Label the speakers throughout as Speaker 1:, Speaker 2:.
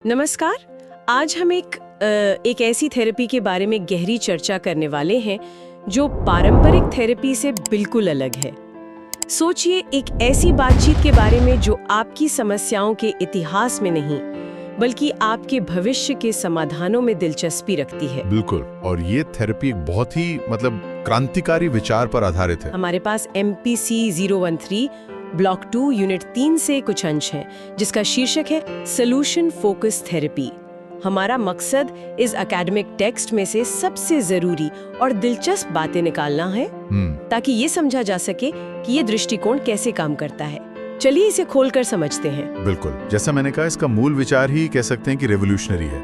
Speaker 1: नमस्कार। आज हम एक ऐसी थेरेपी के बारे में गहरी चर्चा करने वाले हैं जो पारंपरिक थेरेपी से बिल्कुल अलग है। सोचिए एक ऐसी बातचीत के बारे में जो आपकी समस्याओं के इतिहास में नहीं बल्कि आपके भविष्य के समाधानों में दिलचस्पी रखती है।
Speaker 2: बिल्कुल, और ये थेरेपी एक बहुत ही क्रांतिकारी विचार पर आधारित है।
Speaker 1: हमारे पास MPC 013 ब्लॉक 2 यूनिट 3 से कुछ अंश हैं, जिसका शीर्षक है सोल्यूशन फोकस थेरेपी। हमारा मकसद इस एकेडमिक टेक्स्ट में से सबसे जरूरी और दिलचस्प बातें निकालना है ताकि ये समझा जा सके कि ये दृष्टिकोण कैसे काम करता है। चलिए इसे खोलकर समझते हैं।
Speaker 2: बिल्कुल, जैसा मैंने कहा, इसका मूल विचार ही कह सकते हैं कि रेवोल्यूशनरी है।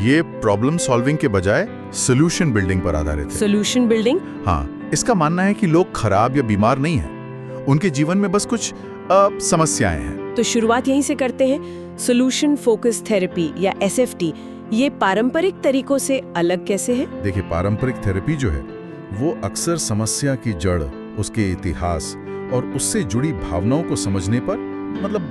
Speaker 2: ये प्रॉब्लम सॉल्विंग के बजाय सोल्यूशन बिल्डिंग पर आधारित है।
Speaker 1: Solution building?
Speaker 2: हाँ, इसका मानना है कि लोग खराब या बीमार नहीं हैं, उनके जीवन में बस कुछ समस्याएं हैं।
Speaker 1: तो शुरुआत यहीं से करते हैं। सोल्यूशन फोकस थेरेपी या SFT ये पारंपरिक तरीकों से अलग कैसे है?
Speaker 2: देखिए, पारंपरिक थेरेपी जो है वो अक्सर समस्या की जड़, उसके इतिहास और उससे जुड़ी भावनाओं को समझने पर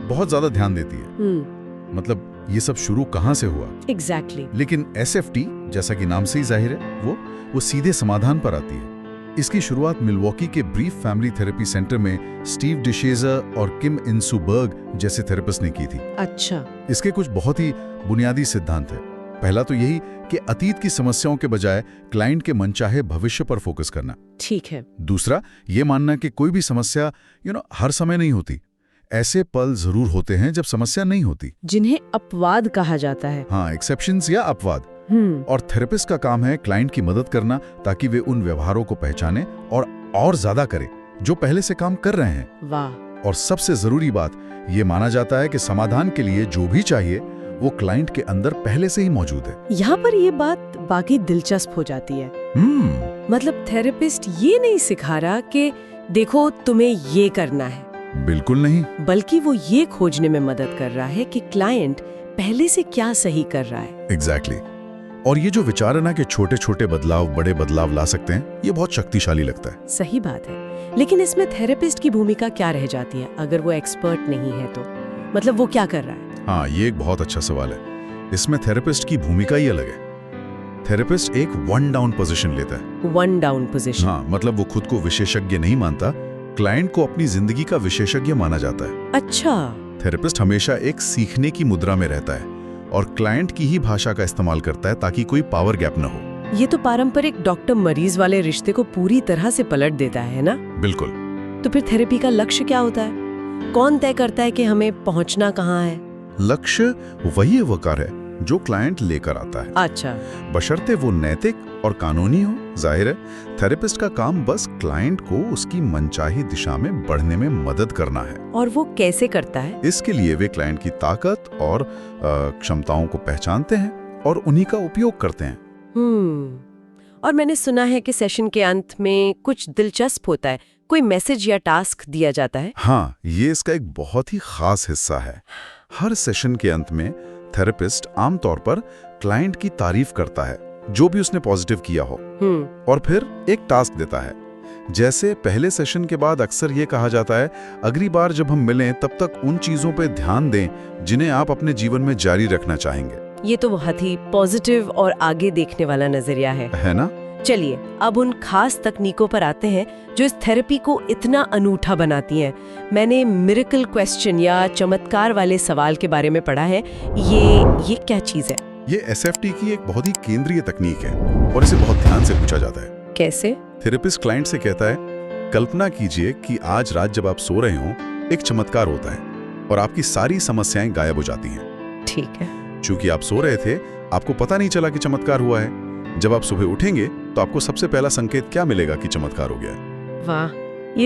Speaker 2: बहुत ज्यादा ध्यान देती है। ये सब शुरू कहाँ से हुआ?
Speaker 1: Exactly.
Speaker 2: लेकिन SFT, जैसा कि नाम से ही जाहिर है, वो सीधे समाधान पर आती है। इसकी शुरुआत मिल्वॉकी के ब्रीफ फैमिली थेरेपी सेंटर में स्टीव डिशेज़ा और किम इंसू बर्ग जैसे थेरेपिस्ट ने की थी।
Speaker 1: अच्छा।
Speaker 2: इसके कुछ बहुत ही बुनियादी सिद्धांत हैं। पहला तो यही कि अतीत की समस्याओं के बजाय क्लाइंट के मनचाहे भविष्य पर फोकस करना।
Speaker 1: ठीक है।
Speaker 2: दूसरा, ये मानना कि कोई भी समस्या हर समय नहीं होती। ऐसे पल जरूर होते हैं जब समस्या नहीं होती,
Speaker 1: जिन्हें अपवाद कहा जाता है।
Speaker 2: हाँ, एक्सेप्शंस या अपवाद। और थेरेपिस्ट का काम है क्लाइंट की मदद करना ताकि वे उन व्यवहारों को पहचाने और ज्यादा करें जो पहले से काम कर रहे हैं।
Speaker 1: वाह।
Speaker 2: और सबसे जरूरी बात, ये माना जाता है कि समाधान के लिए जो भी चाहिए वो क्लाइंट के अंदर पहले से ही मौजूद है।
Speaker 1: यहाँ पर ये बात बाकी दिलचस्प हो जाती है। थेरेपिस्ट ये नहीं सिखा रहा कि देखो तुम्हें ये करना है।
Speaker 2: बिल्कुल नहीं,
Speaker 1: बल्कि वो ये खोजने में मदद कर रहा है कि क्लाइंट पहले से क्या सही कर रहा है।
Speaker 2: एग्जैक्टली। और ये जो विचार है ना कि छोटे छोटे बदलाव बड़े बदलाव ला सकते हैं, ये बहुत शक्तिशाली लगता है।
Speaker 1: सही बात है। लेकिन इसमें थेरेपिस्ट की भूमिका क्या रह जाती है अगर वो एक्सपर्ट नहीं है तो? वो क्या कर रहा है?
Speaker 2: हाँ, ये एक बहुत अच्छा सवाल है। इसमें थेरेपिस्ट की भूमिका ही अलग है। थेरेपिस्ट एक वन डाउन पोजीशन लेता है।
Speaker 1: One down position?
Speaker 2: हाँ, वो खुद को विशेषज्ञ नहीं मानता, क्लाइंट को अपनी जिंदगी का विशेषज्ञ माना जाता है।
Speaker 1: अच्छा।
Speaker 2: थेरेपिस्ट हमेशा एक सीखने की मुद्रा में रहता है और क्लाइंट की ही भाषा का इस्तेमाल करता है ताकि कोई पावर गैप न हो।
Speaker 1: ये तो पारंपरिक डॉक्टर मरीज वाले रिश्ते को पूरी तरह से पलट देता है ना?
Speaker 2: बिल्कुल।
Speaker 1: तो फिर थेरेपी का लक्ष्य क्या होता है? कौन तय करता है कि हमें पहुंचना कहाँ है?
Speaker 2: लक्ष्य वही वकार है जो क्लाइंट लेकर आता है।
Speaker 1: अच्छा।
Speaker 2: बशर्ते वो नैतिक और कानूनी हो। जाहिर है, थेरेपिस्ट का काम बस क्लाइंट को उसकी मनचाही दिशा में बढ़ने में मदद करना है।
Speaker 1: और वो कैसे करता है?
Speaker 2: इसके लिए वे क्लाइंट की ताकत और क्षमताओं को पहचानते हैं और उन्हीं का उपयोग करते हैं।
Speaker 1: और मैंने सुना है कि सेशन के अंत में कुछ दिलचस्प होता है, कोई मैसेज या टास्क दिया जाता है।
Speaker 2: हाँ, ये इसका एक बहुत ही खास हिस्सा है। हर सेशन के अंत में थेरेपिस्ट आमतौर पर क्लाइंट की तारीफ करता है, जो भी उसने पॉजिटिव किया हो, और फिर एक टास्क देता है। जैसे पहले सेशन के बाद अक्सर ये कहा जाता है, अगली बार जब हम मिलें तब तक उन चीजों पे ध्यान दें जिन्हें आप अपने जीवन में जारी रखना चाहेंगे।
Speaker 1: ये तो बहुत ही पॉजिटिव और आगे देखने वाला नजरिया है
Speaker 2: ना?
Speaker 1: चलिए अब उन खास तकनीकों पर आते हैं जो इस थेरेपी को इतना अनूठा बनाती हैं। मैंने मिरेकल क्वेश्चन या चमत्कार वाले सवाल के बारे में पढ़ा है। ये क्या चीज है?
Speaker 2: ये SFT की एक बहुत ही केंद्रीय तकनीक है और इसे बहुत ध्यान से पूछा जाता है।
Speaker 1: कैसे?
Speaker 2: थेरेपिस्ट क्लाइंट से कहता है, कल्पना कीजिए कि आज रात जब आप सो रहे हो एक चमत्कार होता है और आपकी सारी समस्याएं गायब हो जाती हैं।
Speaker 1: ठीक है।
Speaker 2: चूंकि आप सो रहे थे, आपको पता नहीं चला कि चमत्कार हुआ है। जब आप सुबह उठेंगे तो आपको सबसे पहला संकेत क्या मिलेगा कि चमत्कार हो गया है?
Speaker 1: वाह,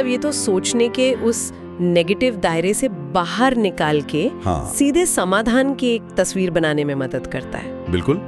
Speaker 1: ये तो सोचने के उस नेगेटिव दायरे से बाहर निकाल के सीधे समाधान की एक तस्वीर बनाने में मदद करता है।
Speaker 2: बिल्कुल,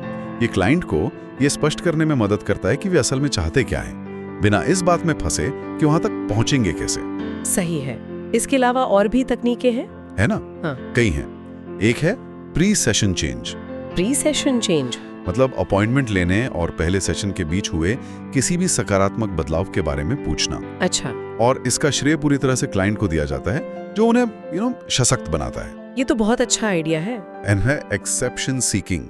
Speaker 2: ये क्लाइंट को ये स्पष्ट करने में मदद करता है कि वे असल में चाहते क्या हैं, बिना इस बात में फंसे कि वहां तक पहुंचेंगे कैसे।
Speaker 1: सही है। इसके अलावा और भी तकनीकें हैं?
Speaker 2: है ना?
Speaker 1: हाँ।
Speaker 2: कई हैं। एक है pre session change.
Speaker 1: Pre session change
Speaker 2: appointment लेने और पहले सेशन के बीच हुए किसी भी सकारात्मक बदलाव के बारे में पूछना।
Speaker 1: अच्छा।
Speaker 2: और इसका श्रेय पूरी तरह से क्लाइंट को दिया जाता है, जो उन्हें सशक्त बनाता है।
Speaker 1: ये तो बहुत अच्छा आइडिया है।
Speaker 2: एन है एक्सेप्शन सीकिंग,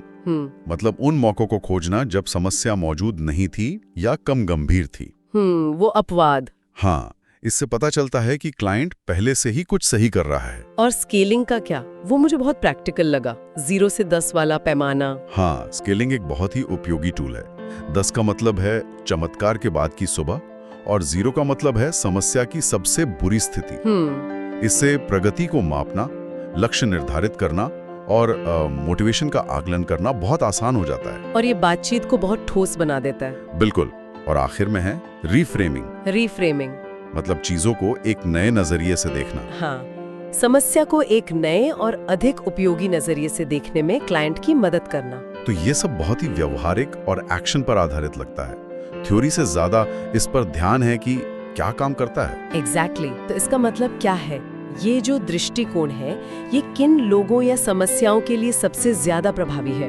Speaker 2: मतलब उन मौकों को खोजना जब समस्या मौजूद नहीं थी या कम गंभीर थी।
Speaker 1: वो अपवाद।
Speaker 2: हाँ, इससे पता चलता है कि क्लाइंट पहले से ही कुछ सही कर रहा है।
Speaker 1: और स्केलिंग का क्या? वो मुझे बहुत प्रैक्टिकल लगा, 0 से 10 वाला पैमाना।
Speaker 2: हाँ, स्केलिंग एक बहुत ही उपयोगी टूल है। 10 का मतलब है चमत्कार के बाद की सुबह और 0 का मतलब है समस्या की सबसे बुरी स्थिति। इससे प्रगति को मापना, लक्ष्य निर्धारित करना और मोटिवेशन का आकलन करना बहुत आसान हो जाता है।
Speaker 1: और ये बातचीत को बहुत ठोस बना देता है।
Speaker 2: बिल्कुल। और आखिर में है
Speaker 1: रीफ्रेमिंग,
Speaker 2: मतलब चीजों को एक नए नजरिए से देखना।
Speaker 1: हाँ, समस्या को एक नए और अधिक उपयोगी नजरिए से देखने में क्लाइंट की मदद करना।
Speaker 2: तो ये सब बहुत ही व्यवहारिक और एक्शन पर आधारित लगता है। थ्योरी से ज्यादा इस पर ध्यान है कि क्या काम करता है।
Speaker 1: एग्जैक्टली। तो इसका मतलब क्या है? ये जो दृष्टिकोण है, ये किन लोगों या समस्याओं के लिए सबसे ज्यादा प्रभावी है?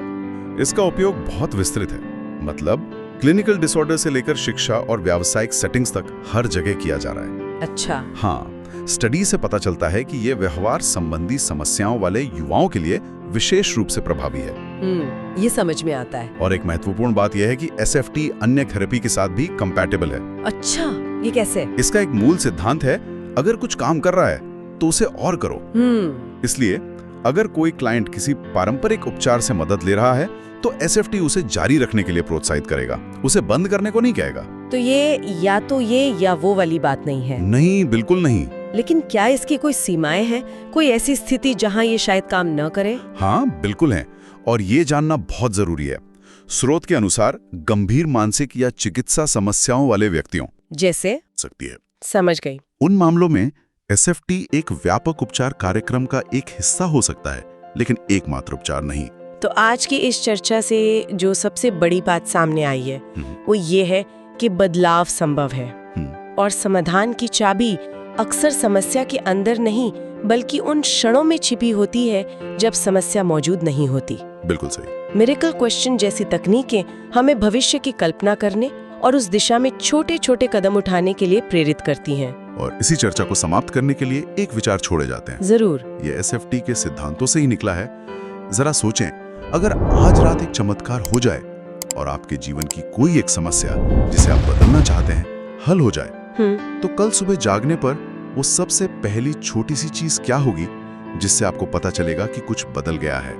Speaker 2: इसका उपयोग बहुत विस्तृत है, मतलब क्लिनिकल डिसऑर्डर से लेकर शिक्षा और व्यावसायिक सेटिंग्स तक हर जगह किया जा रहा है।
Speaker 1: अच्छा।
Speaker 2: हाँ, स्टडी से पता चलता है कि ये व्यवहार संबंधी समस्याओं वाले युवाओं के लिए विशेष रूप से प्रभावी है।
Speaker 1: ये समझ में आता है।
Speaker 2: और एक महत्वपूर्ण बात यह है कि SFT अन्य थेरेपी के साथ भी कंपैटिबल है।
Speaker 1: अच्छा, ये कैसे?
Speaker 2: इसका एक मूल सिद्धांत है, अगर कुछ काम कर रहा है तो उसे और करो। इसलिए अगर कोई क्लाइंट किसी पारंपरिक उपचार से मदद ले रहा है तो SFT उसे जारी रखने के लिए प्रोत्साहित करेगा, उसे बंद करने को नहीं कहेगा।
Speaker 1: तो ये या वो वाली बात नहीं है?
Speaker 2: नहीं, बिल्कुल नहीं।
Speaker 1: लेकिन क्या इसकी कोई सीमाएं हैं? कोई ऐसी स्थिति जहां ये शायद काम न करे?
Speaker 2: हाँ, बिल्कुल है, और ये जानना बहुत जरूरी है। स्रोत के अनुसार गंभीर मानसिक या चिकित्सा समस्याओं वाले व्यक्तियों
Speaker 1: जैसे
Speaker 2: सकती है।
Speaker 1: समझ गई।
Speaker 2: उन मामलों में SFT एक व्यापक उपचार कार्यक्रम का एक हिस्सा हो सकता है, लेकिन एकमात्र उपचार नहीं।
Speaker 1: तो आज की इस चर्चा से जो सबसे बड़ी बात सामने आई है वो ये है कि बदलाव संभव है और समाधान की चाबी अक्सर समस्या के अंदर नहीं बल्कि उन क्षणों में छिपी होती है जब समस्या मौजूद नहीं होती।
Speaker 2: बिल्कुल सही।
Speaker 1: मिरेकल क्वेश्चन जैसी तकनीकें हमें भविष्य की कल्पना करने और उस दिशा में छोटे छोटे कदम उठाने के लिए प्रेरित करती हैं।
Speaker 2: और इसी चर्चा को समाप्त करने के लिए एक विचार छोड़े जाते हैं।
Speaker 1: जरूर।
Speaker 2: ये SFT के सिद्धांतों से ही निकला है। जरा सोचें, अगर आज रात एक चमत्कार हो जाए और आपके जीवन की कोई एक समस्या जिसे आप बदलना चाहते हैं हल हो जाए, तो कल सुबह जागने पर वो सबसे पहली छोटी सी चीज क्या होगी जिससे आपको पता चलेगा कि कुछ बदल गया है?